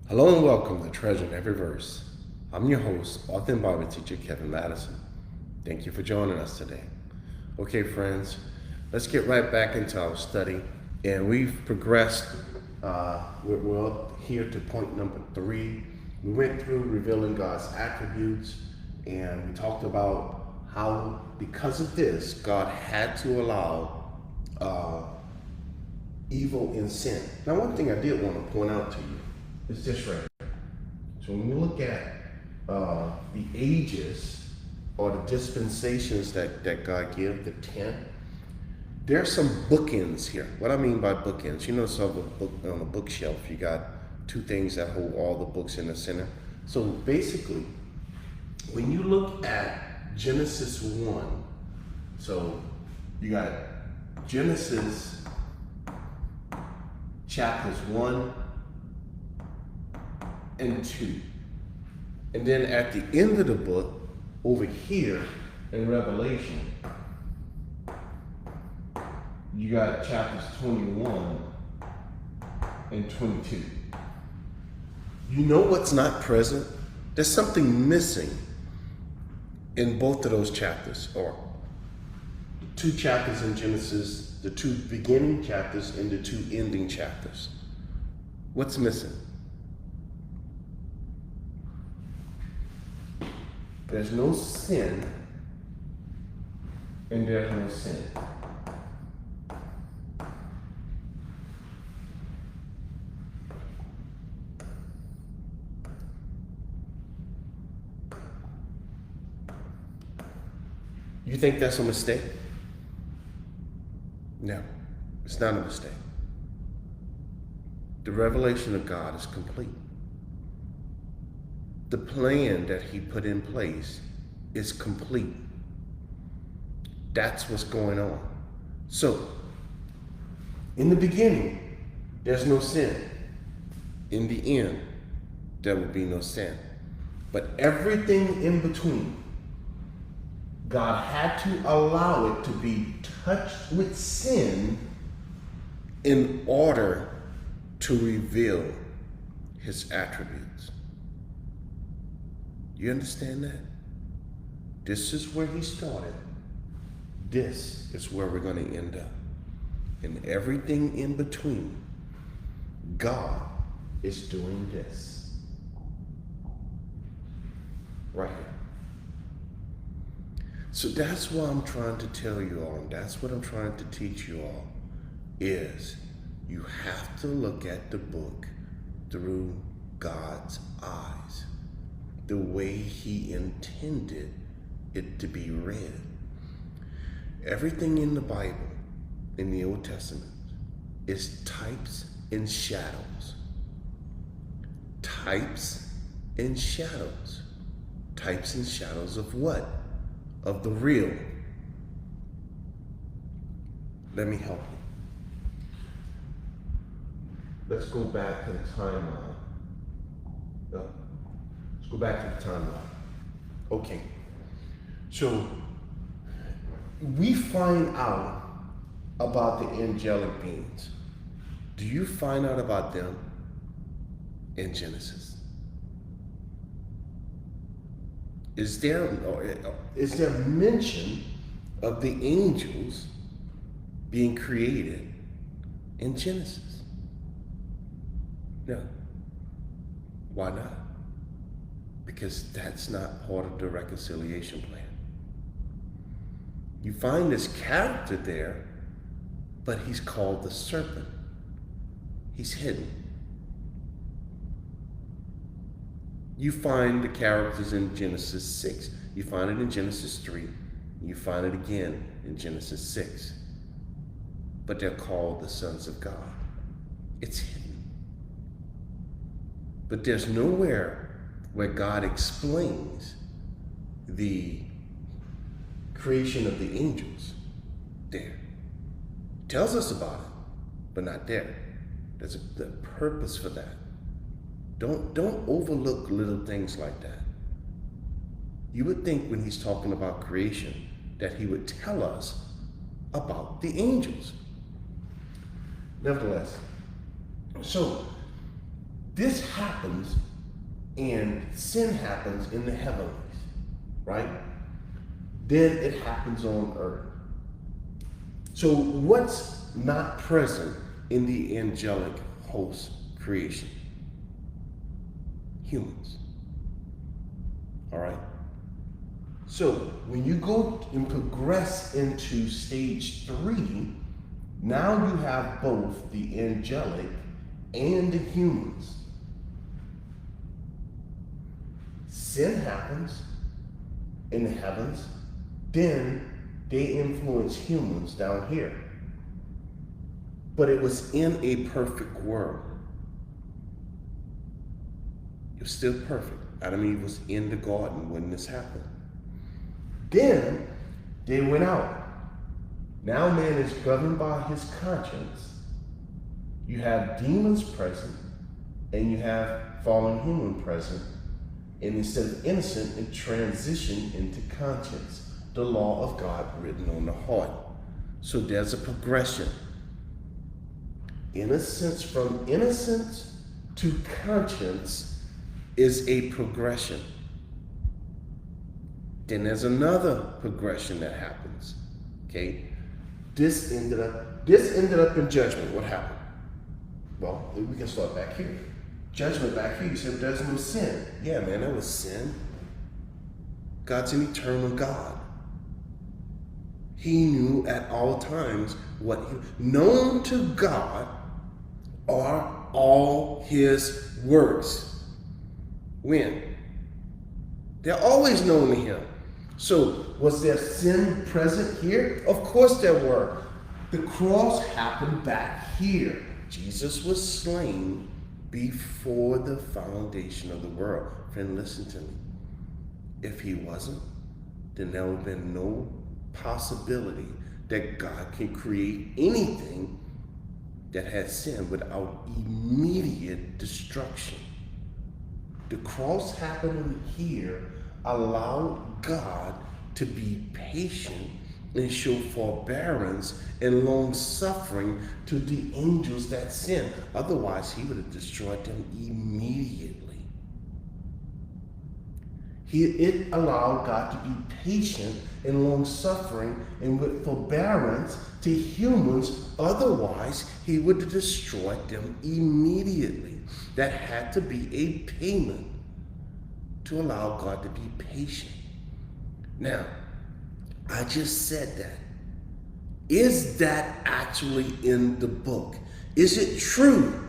Hello and welcome to Treasure in Every Verse. I'm your host, author and Bible teacher Kevin Madison. Thank you for joining us today. Okay, friends, let's get right back into our study. And we've progressed. We're up here to point number 3. We went through revealing God's attributes, and we talked about how, because of this, God had to allow evil and sin. Now, one thing I did want to point out to you is this right here. So when we look at the ages or the dispensations that God gives, the 10, there's some bookends here. What I mean by bookends, you know, so on a bookshelf, you got two things that hold all the books in the center. So basically, when you look at Genesis 1, so you got Genesis chapters 1 and 2. And then at the end of the book, over here in Revelation, you got chapters 21 and 22. You know what's not present? There's something missing in both of those chapters, or the 2 chapters in Genesis, the 2 beginning chapters and the 2 ending chapters. What's missing? There's no sin, and there's no sin. You think that's a mistake? No, it's not a mistake. The revelation of God is complete. The plan that he put in place is complete. That's what's going on. So, in the beginning, there's no sin. In the end, there will be no sin. But everything in between, God had to allow it to be touched with sin in order to reveal his attributes. You understand that? This is where he started. This is where we're going to end up. And everything in between, God is doing this. Right here. So that's what I'm trying to tell you all, and that's what I'm trying to teach you all, is you have to look at the book through God's eyes, the way he intended it to be read. Everything in the Bible, in the Old Testament, is types and shadows. Types and shadows. Types and shadows of what? Of the real. Let me help you. Let's go back to the timeline. Let's go back to the timeline. Okay. So we find out about the angelic beings. Do you find out about them in Genesis? Is there mention of the angels being created in Genesis? No. Why not? Because that's not part of the reconciliation plan. You find this character there, but he's called the serpent. He's hidden. You find the characters in Genesis 6. You find it in Genesis 3. You find it again in Genesis 6. But they're called the sons of God. It's hidden. But there's nowhere where God explains the creation of the angels there. Tells us about it, but not there. There's a purpose for that. Don't overlook little things like that. You would think when he's talking about creation that he would tell us about the angels. Nevertheless, so this happens and sin happens in the heavens, right? Then it happens on earth. So what's not present in the angelic host creation? Humans. All right? So when you go and progress into stage 3, now you have both the angelic and the humans. Sin happens in the heavens, then they influence humans down here. But it was in a perfect world. It was still perfect. Adam and Eve was in the garden when this happened. Then they went out. Now man is governed by his conscience. You have demons present, and you have fallen human present. And instead of innocent, it transitioned into conscience, the law of God written on the heart. So there's a progression. Innocence, from innocence to conscience, is a progression. Then there's another progression that happens. Okay? This ended up in judgment. What happened? Well, we can start back here. Judgment back here. You said there's no sin. Yeah, man, that was sin. God's an eternal God. He knew at all times what known to God are all his works. When? They're always known to him. So, was there sin present here? Of course there were. The cross happened back here. Jesus was slain before the foundation of the world. Friend, listen to me. If he wasn't, then there would have been no possibility that God can create anything that had sin without immediate destruction. The cross happening here allowed God to be patient and show forbearance and long suffering to the angels that sin. Otherwise, he would have destroyed them immediately. It allowed God to be patient and long suffering and with forbearance to humans. Otherwise, he would have destroyed them immediately. That had to be a payment to allow God to be patient. Now, I just said that. Is that actually in the book? Is it true?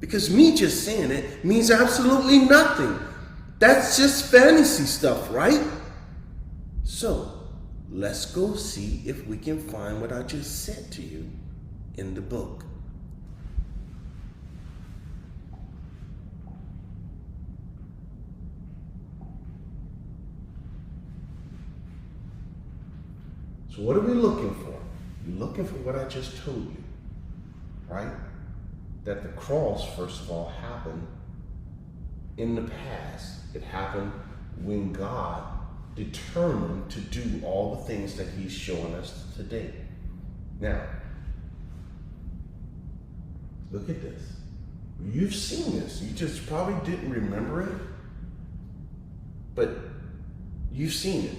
Because me just saying it means absolutely nothing. That's just fantasy stuff, right? So, let's go see if we can find what I just said to you in the book. So what are we looking for? You're looking for what I just told you, right? That the cross, first of all, happened in the past. It happened when God determined to do all the things that he's showing us today. Now, look at this. You've seen this. You just probably didn't remember it, but you've seen it.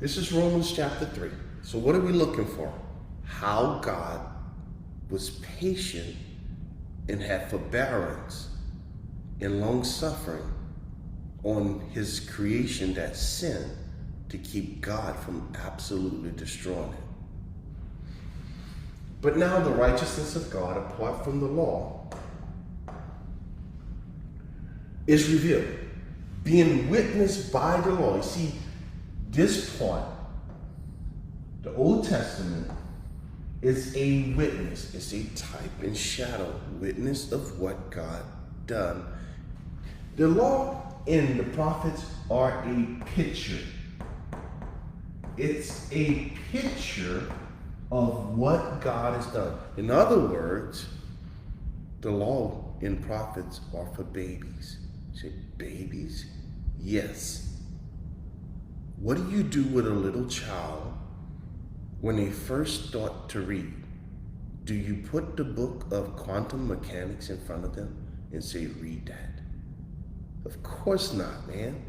This is Romans chapter 3. So what are we looking for? How God was patient and had forbearance and long suffering on his creation that sinned to keep God from absolutely destroying it. But now the righteousness of God apart from the law is revealed, being witnessed by the law. You see, this part, the Old Testament, is a witness. It's a type and shadow, witness of what God done. The law and the prophets are a picture. It's a picture of what God has done. In other words, the law and prophets are for babies. You say, babies? Yes. What do you do with a little child when they first start to read? Do you put the book of quantum mechanics in front of them and say, read that? Of course not, man.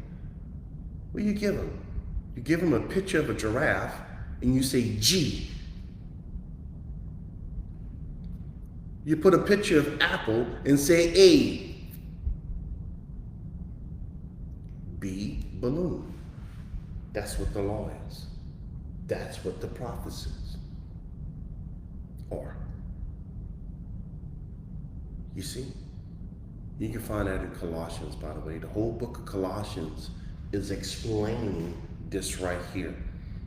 What do you give them? You give them a picture of a giraffe and you say G. You put a picture of apple and say A. B, balloon. That's what the law is. That's what the prophecies are. You see? You can find that in Colossians, by the way. The whole book of Colossians is explaining this right here.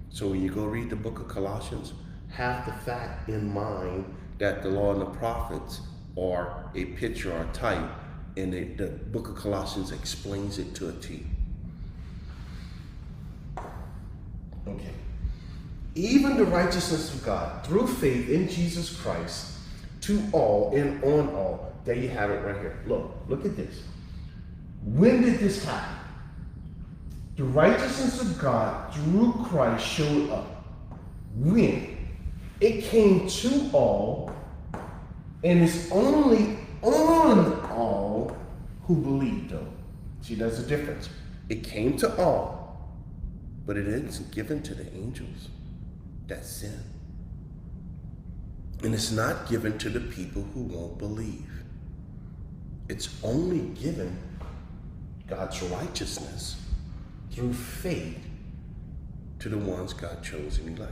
So when you go read the book of Colossians, have the fact in mind that the law and the prophets are a picture or a type, and the book of Colossians explains it to a T. Okay. Even the righteousness of God through faith in Jesus Christ to all and on all. There you have it right here. Look at this. When did this happen? The righteousness of God through Christ showed up. When? It came to all, and it's only on all who believe, though. See, there's a difference. It came to all, but it isn't given to the angels. That's sin. And it's not given to the people who won't believe. It's only given God's righteousness through faith to the ones God chose and elect.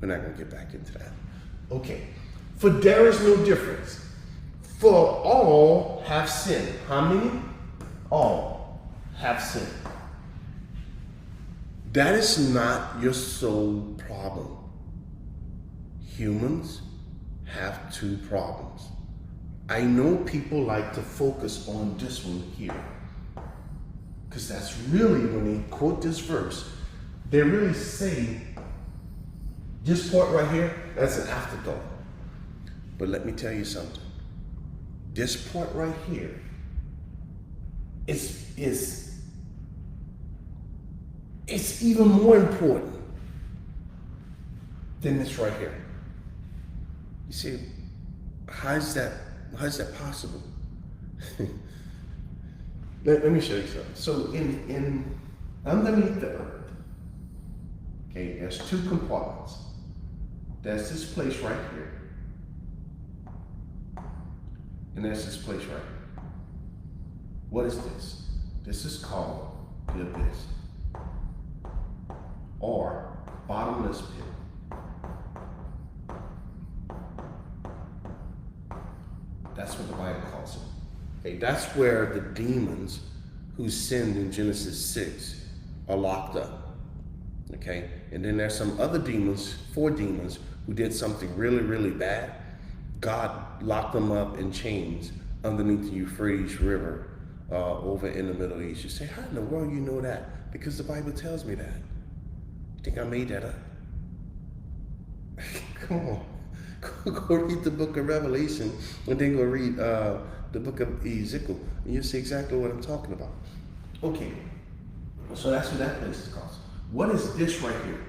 We're not going to get back into that. Okay. For there is no difference. For all have sinned. How many? All have sinned. That is not your sole problem. Humans have two problems. I know people like to focus on this one here, because that's really, when they quote this verse, they really say this part right here, that's an afterthought. But let me tell you something. This part right here is even more important than this right here. You see, how is that possible? let me show you something. So in underneath the earth, okay, there's two compartments. There's this place right here, and there's this place right here. What is this? This is called the abyss, or bottomless pit. That's what the Bible calls it. Okay, that's where the demons who sinned in Genesis 6 are locked up. Okay, and then there's some other demons, 4 demons, who did something really, really bad. God locked them up in chains underneath the Euphrates River over in the Middle East. You say, how in the world you know that? Because the Bible tells me that. You think I made that up? Come on. Go read the book of Revelation, and then go read the book of Ezekiel, and you'll see exactly what I'm talking about. Okay, so that's what that place is called. What is this right here?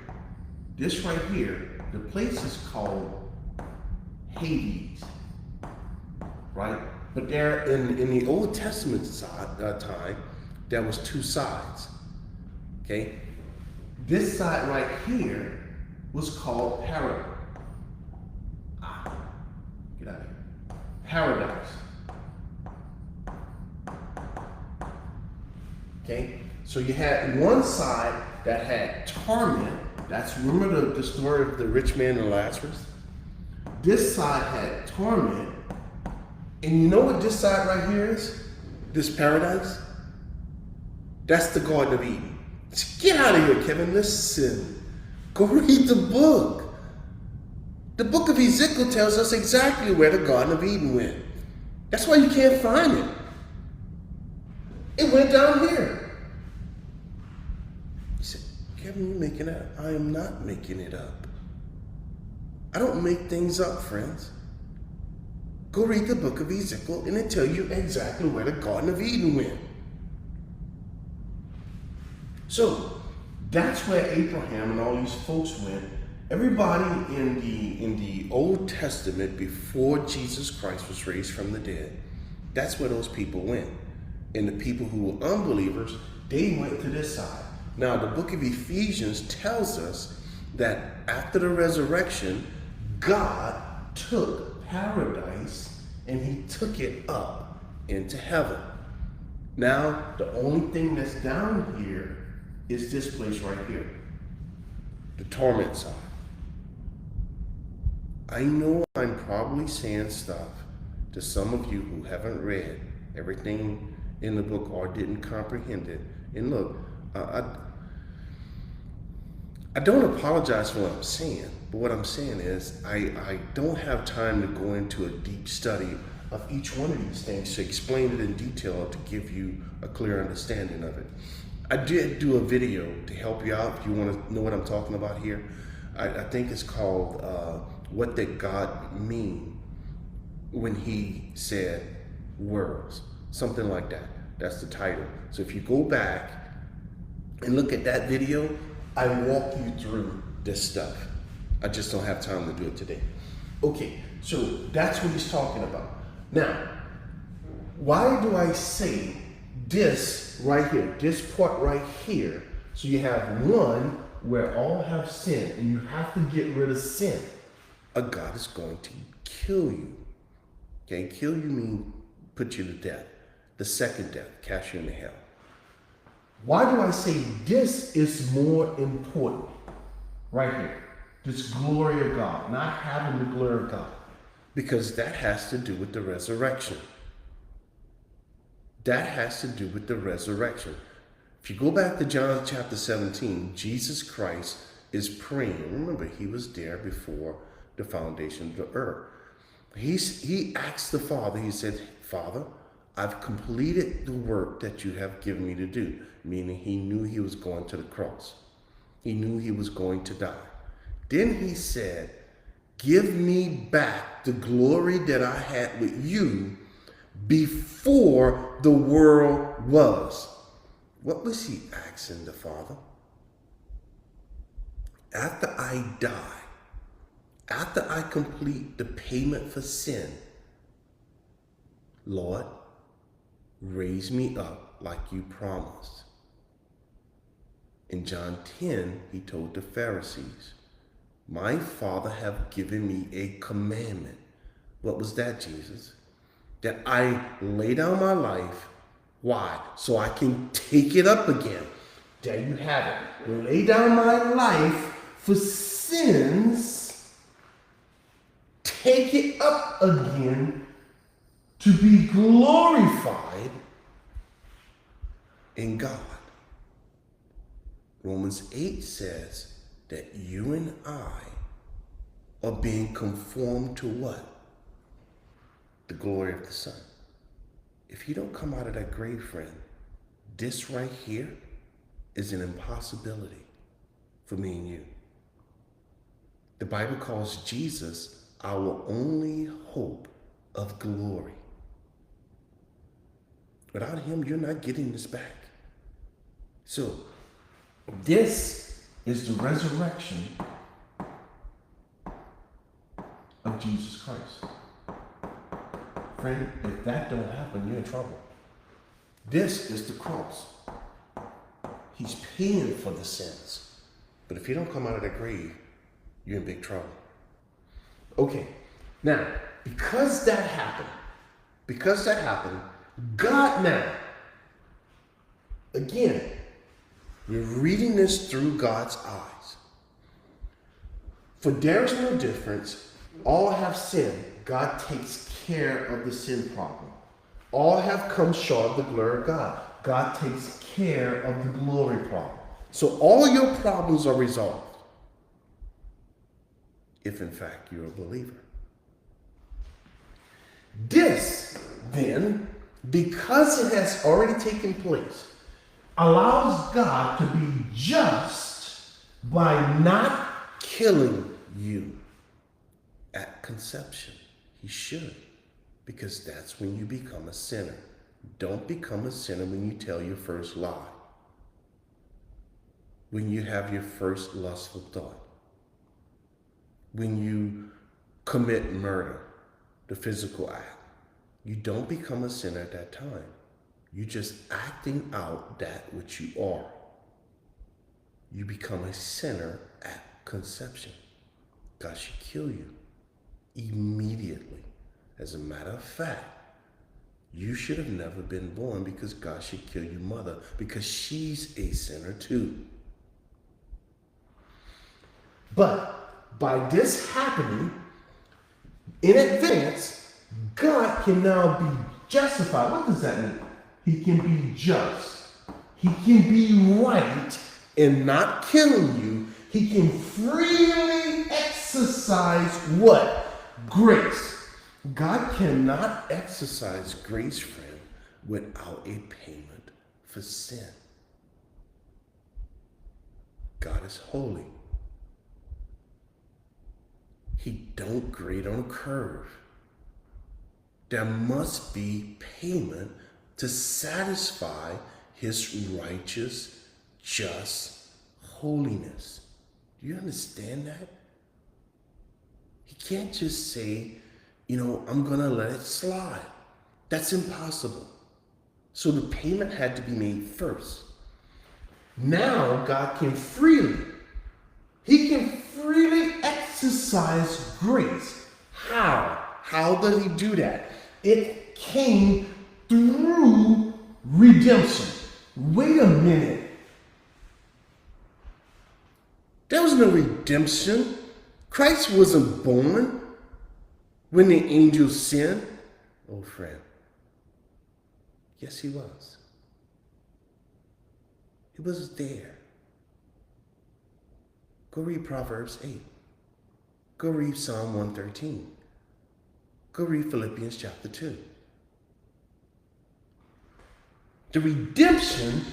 This right here, the place is called Hades, right? But there, in the Old Testament time, there was 2 sides, okay? This side right here was called Paradise. Get out of here. Paradise. Okay? So you had one side that had torment. That's, remember the story of the rich man and Lazarus? This side had torment. And you know what this side right here is? This paradise? That's the Garden of Eden. Get out of here, Kevin. Listen. Go read the book. The book of Ezekiel tells us exactly where the Garden of Eden went. That's why you can't find it. It went down here. You said, Kevin, you're making it up. I am not making it up. I don't make things up, friends. Go read the book of Ezekiel and it tells you exactly where the Garden of Eden went. So, that's where Abraham and all these folks went Everybody in the Old Testament before Jesus Christ was raised from the dead, that's where those people went. And the people who were unbelievers, they went to this side. Now, the book of Ephesians tells us that after the resurrection, God took paradise and he took it up into heaven. Now, the only thing that's down here is this place right here, the torment side. I know I'm probably saying stuff to some of you who haven't read everything in the book or didn't comprehend it. And look, I don't apologize for what I'm saying, but what I'm saying is I don't have time to go into a deep study of each one of these things to explain it in detail to give you a clear understanding of it. I did do a video to help you out if you want to know what I'm talking about here. I think it's called What Did God Mean When He Said Worlds? Something like that. That's the title. So if you go back and look at that video, I walk you through this stuff. I just don't have time to do it today. Okay, so that's what he's talking about. Now, why do I say this right here, this part right here? So you have one where all have sinned, and you have to get rid of sin. A God is going to kill you. Okay, kill you means put you to death. The second death, cast you into hell. Why do I say this is more important? Right here. This glory of God, not having the glory of God. Because that has to do with the resurrection. That has to do with the resurrection. If you go back to John chapter 17, Jesus Christ is praying. Remember, he was there before the foundation of the earth. He asked the Father, he said, Father, I've completed the work that you have given me to do. Meaning he knew he was going to the cross. He knew he was going to die. Then he said, give me back the glory that I had with you before the world was. What was he asking the Father? After I die, after I complete the payment for sin, Lord, raise me up like you promised. In John 10, he told the Pharisees, my Father have given me a commandment. What was that, Jesus? That I lay down my life. Why? So I can take it up again. There you have it. Lay down my life for sins. Take it up again to be glorified in God. Romans 8 says that you and I are being conformed to what? The glory of the Son. If you don't come out of that grave, friend, this right here is an impossibility for me and you. The Bible calls Jesus our only hope of glory. Without him, you're not getting this back. So, this is the resurrection of Jesus Christ. Friend, if that don't happen, you're in trouble. This is the cross. He's paying for the sins. But if you don't come out of that grave, you're in big trouble. Okay, now, because that happened, God now, again, we're reading this through God's eyes. For there is no difference. All have sinned. God takes care of the sin problem. All have come short of the glory of God. God takes care of the glory problem. So all your problems are resolved. If in fact you're a believer. This, then, because it has already taken place, allows God to be just by not killing you at conception. He should, because that's when you become a sinner. Don't become a sinner when you tell your first lie, when you have your first lustful thought. when you commit murder, the physical act. You don't become a sinner at that time. You're just acting out that which you are. You become a sinner at conception. God should kill you immediately. As a matter of fact, you should have never been born because God should kill your mother because she's a sinner too. But by this happening in advance, God can now be justified. What does that mean? He can be just. He can be right in not killing you. He can freely exercise what? Grace. God cannot exercise grace, friend, without a payment for sin. God is holy. He don't grade on a curve. There must be payment to satisfy his righteous, just holiness. Do you understand that? He can't just say, I'm going to let it slide. That's impossible. So the payment had to be made first. Now God can freely exercise grace. How? How did he do that? It came through redemption. Wait a minute. There was no redemption. Christ wasn't born when the angels sinned. Oh, friend. Yes, he was. He was there. Go read Proverbs 8. Go read Psalm 113. Go read Philippians chapter 2. The redemption,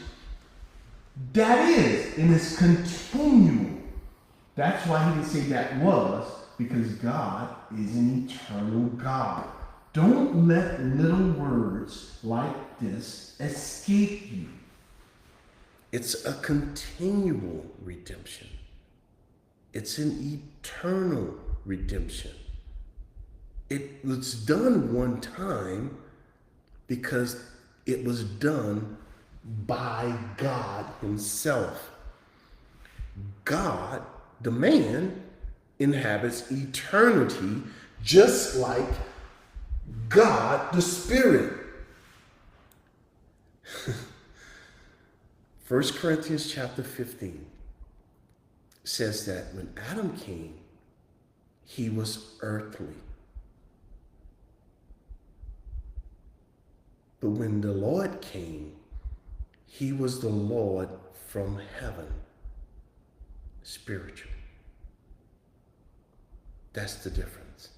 that is, and it's continual. That's why he didn't say that was, because God is an eternal God. Don't let little words like this escape you. It's a continual redemption. It's an eternal redemption. It was done one time because it was done by God himself. God, the man, inhabits eternity just like God, the Spirit. 1 Corinthians chapter 15 says that when Adam came, he was earthly. But when the Lord came, he was the Lord from heaven, spiritual. That's the difference.